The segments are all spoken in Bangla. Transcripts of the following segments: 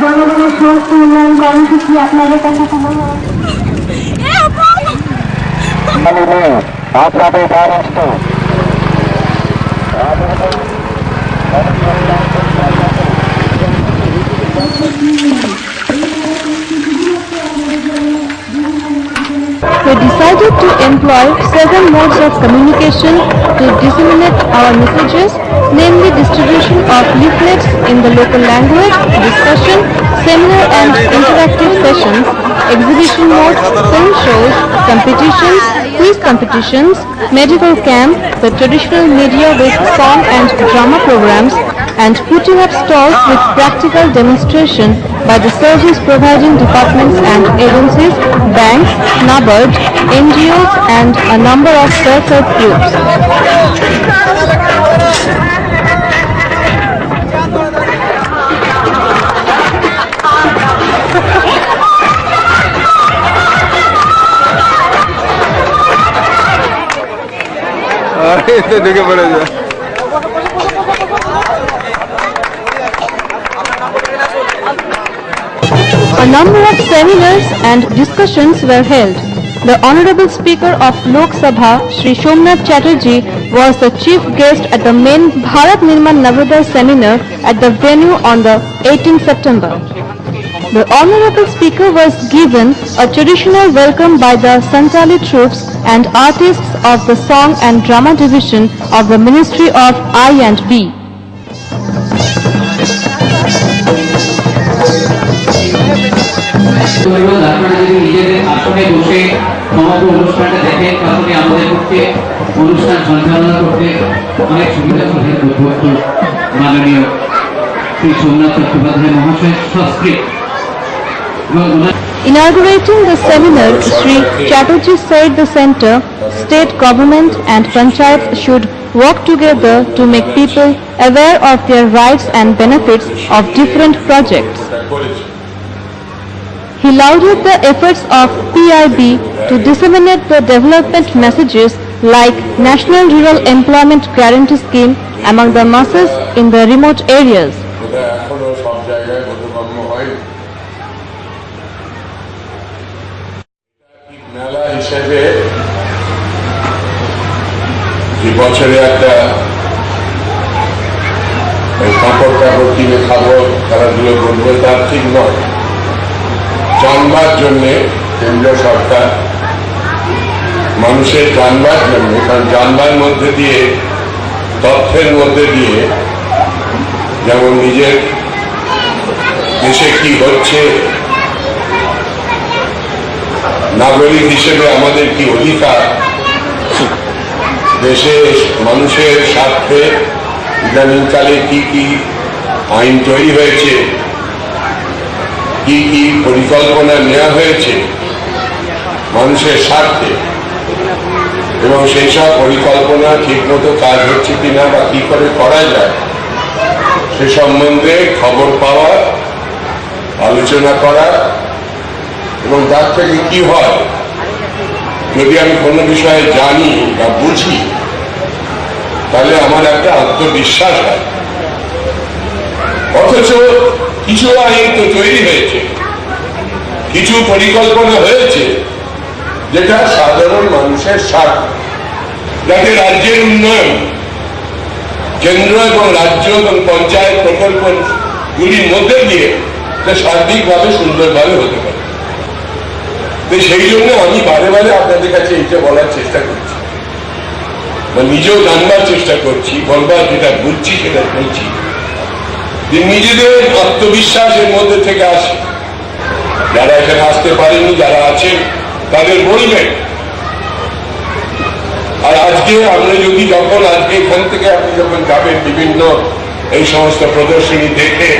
জনগণের সমস্ত উন্নয়ন কর্মসূচি আপনাদের কাছে তুলে We decided to employ several modes of communication to disseminate our messages, namely distribution of leaflets in the local language, discussion, seminar and interactive sessions, exhibition modes, film shows, competitions, quiz competitions, medical camp, the traditional media with song and drama programs, and putting up stalls with practical demonstration by the service providing departments and agencies, banks, NABARD, NGOs and a number of self-help groups. A number of seminars and discussions were held. The Honorable Speaker of Lok Sabha, Shri Somnath Chatterjee, was the chief guest at the main Bharat Nirman Navodaya seminar at the venue on the 18th September. The Honorable Speaker was given a traditional welcome by the Santali troops and artists of the Song and Drama Division of the Ministry of I&B. আপনারা যদি নিজেদের আসনে বসে সমগ্র অনুষ্ঠানটা দেখেন তাহলে আমাদের পক্ষে অনুষ্ঠান সঞ্চালনা করতে অনেক সুবিধা সুযোগ উদ্ভূত মাননীয় শ্রী সোমনাথ চট্টোপাধ্যায় মহাশয় সংস্কৃত। Inaugurating the seminar, Shri Chatterjee said the centre, state government and panchayats should work together to make people aware of their rights and benefits of different projects. He lauded the efforts of PIB to disseminate the development messages like National Rural Employment Guarantee Scheme among the masses in the remote areas. মেলা হিসেবে যে বছরে একটা কাপড় কাপড় কিনে খাবো খেলাধুলো করবো তার ঠিক নয়। জানবার জন্যে কেন্দ্রীয় সরকার মানুষের জানবার জন্য, কারণ জানবার মধ্যে দিয়ে তথ্যের মধ্যে দিয়ে যেমন নিজের দেশে কি হচ্ছে, নাগরিক হিসেবে আমাদের কি অধিকার, দেশে মানুষের স্বার্থে ইদানিংকালে কি কি আইন তৈরি হয়েছে, কি কি পরিকল্পনা নেওয়া হয়েছে মানুষের স্বার্থে, এবং সেই সব পরিকল্পনা ঠিক মতো কাজ হচ্ছে কিনা বা কি করে করা যায় সে সম্বন্ধে খবর পাওয়া, আলোচনা করা, এবং তার থেকে কি হয় যদি আমি কোনো বিষয়ে জানি বা বুঝি তাহলে আমার একটা আত্মবিশ্বাস হয়। অথচ কিছু আইন তো তৈরি হয়েছে, কিছু পরিকল্পনা হয়েছে যেটা সাধারণ মানুষের স্বার্থ, যাতে রাজ্যের উন্নয়ন কেন্দ্র এবং রাজ্য এবং পঞ্চায়েত প্রকল্পগুলির মধ্যে দিয়ে সার্বিকভাবে সুন্দরভাবে হতে পারে। সেই জন্য আমি বারে বারে আপনাদের কাছে এইটা বলার চেষ্টা করছি, বা নিজেও জানবার চেষ্টা করছি, বলবার যেটা বুঝছি সেটা বলছি, যে নিজেদের আত্মবিশ্বাসের মধ্যে থেকে আসে। যারা এখানে আসতে পারেনি, যারা আছেন তাদের বলবেন। আর আজকে আমরা যদি যখন আজকে এখান থেকে আপনি যখন যাবেন বিভিন্ন এই সমস্ত প্রদর্শনী দেখে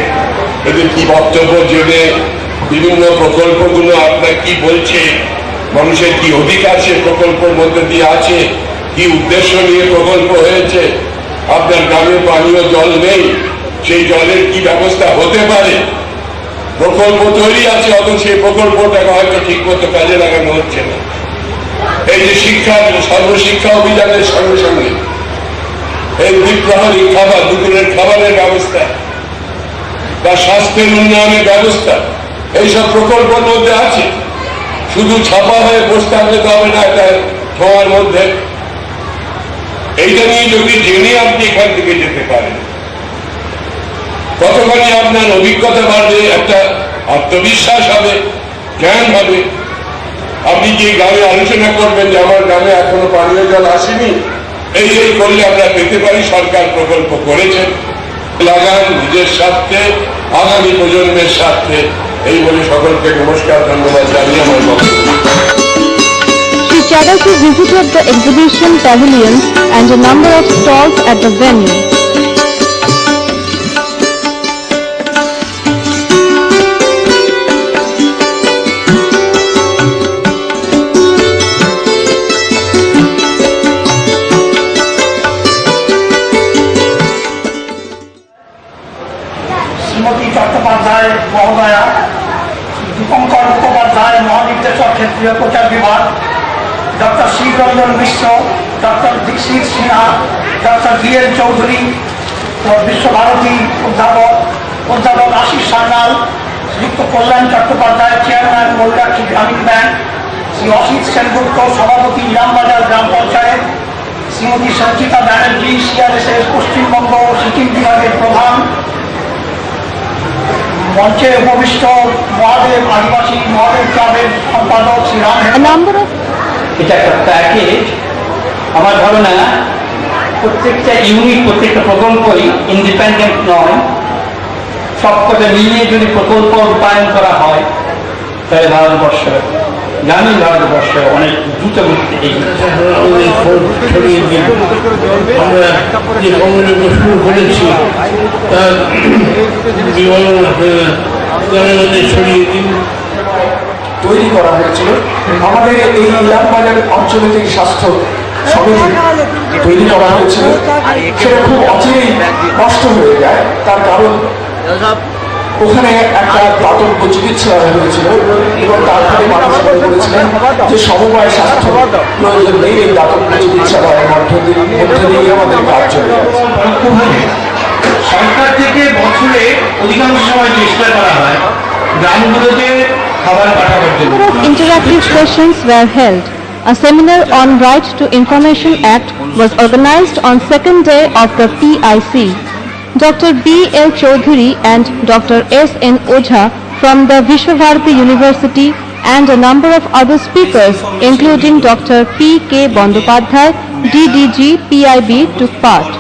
এদের কি বক্তব্য জেনে বিভিন্ন প্রকল্পগুলো আপনার কি বলছে, মানুষের কি অধিকার সে প্রকল্পের মধ্যে দিয়ে আছে, কি উদ্দেশ্য নিয়ে প্রকল্প হয়েছে, আপনার গ্রামে পানীয় জল নেই, সেই জলের কি ব্যবস্থা হতে পারে, প্রকল্প তৈরি আছে অথচ সেই প্রকল্পটাকে হয়তো ঠিক মতো কাজে লাগানো হচ্ছে না। এই যে শিক্ষা, সর্বশিক্ষা অভিযানের সঙ্গে সঙ্গে এই বিপ্লবী খাবার, দুপুরের খাবারের ব্যবস্থা, বা স্বাস্থ্যের উন্নয়নের ব্যবস্থা, এইসব প্রকল্পের মধ্যে আছে। শুধু ছাপা হয়ে বসে থাকলে তো হবে না, এটা তোমার মধ্যে এইটা নিয়ে যদি জেনে আপনি এখান থেকে যেতে পারেন, কতখানি আপনার অভিজ্ঞতা বাড়বে, একটা আত্মবিশ্বাস হবে, জ্ঞান হবে। আপনি যে গ্রামে আলোচনা করবেন যে আমার গ্রামে এখনো পানীয় জল আসেনি, এই করলে আমরা পেতে পারি, সরকার প্রকল্প করেছেন, লাগান নিজের স্বার্থে, আগামী প্রজন্মের স্বার্থে। এই বলে সকলকে নমস্কার, ধন্যবাদ জানিয়ে আমার বক্তব্য। Shri Chatterjee visited the exhibition pavilions and a number of stalls at the venue. Shrimati Chattopadhyay মহোদয়া, Dipankar Mukhopadhyay মহানির্দেশক ক্ষেত্রীয় প্রচার বিভাগ, ডক্টর শ্রীরঞ্জন মিশ্র, ডক্টর দীক্ষিত সিনহা, ডক্টর বি.এল. চৌধুরী, বিশ্বভারতী অধ্যাপক আশিস সান্যাল, শ্রীযুক্ত কল্যাণ চট্টোপাধ্যায়, চেয়ারম্যান ময়ূরাক্ষী গ্রামীণ ব্যাংক, শ্রী অসিত সেনগুপ্ত, সভাপতি ইলামবাজার গ্রাম পঞ্চায়েত, শ্রীমতী সঞ্চিতা ব্যানার্জি, সিআরএসএস পশ্চিমবঙ্গ ও সিকিম বিভাগের প্রধান, মঞ্চে উপবিষ্ট মহাদেব আদিবাসী মহাদেব ক্লাবের সম্পাদক Shri Ram. A number of এটা একটা প্যাকেজ। আমার ধারণা প্রত্যেকটা ইউনিট, প্রত্যেকটা প্রকল্পই ইন্ডিপেন্ডেন্ট নয়, সবকটা মিলিয়ে যদি প্রকল্প রূপায়ণ করা হয় তাহলে ভারতবর্ষ, গ্রামীণ ভারতবর্ষ অনেক দ্রুত গতিতে এগিয়ে আমরা যে কর্মযোগ্য শুরু করেছি তার বিবরণ গ্রামে ছড়িয়ে দিন তৈরি করা হয়েছিল। আমাদের এই ইলামবাজার অঞ্চলে যে স্বাস্থ্য সমিতি তৈরি করা হয়েছিল সেটা খুব অচিরেই নষ্ট হয়ে যায়। তার কারণ ওখানে একটা দাতব্য চিকিৎসালয় হয়েছিল এবং তারপরে মানুষ মনে করেছিলেন যে সমবায় স্বাস্থ্য প্রয়োজন নেই, এই দাতব্য চিকিৎসালয়ের মধ্য দিয়ে আমাদের কাজ চলে যাচ্ছে। সরকার থেকে বছরে অধিকাংশ সময় চেষ্টা করা হয় গ্রামগুলোতে খাবার পাঠানোর জন্য। number of interactive sessions were held. A seminar on Right to Information Act was organized on second day of the PIC. Dr. B.L. Choudhury and Dr. S.N. Ojha from the Vishwabharati University and a number of other speakers including Dr. P.K. Bandopadhyay, DDG, PIB took part.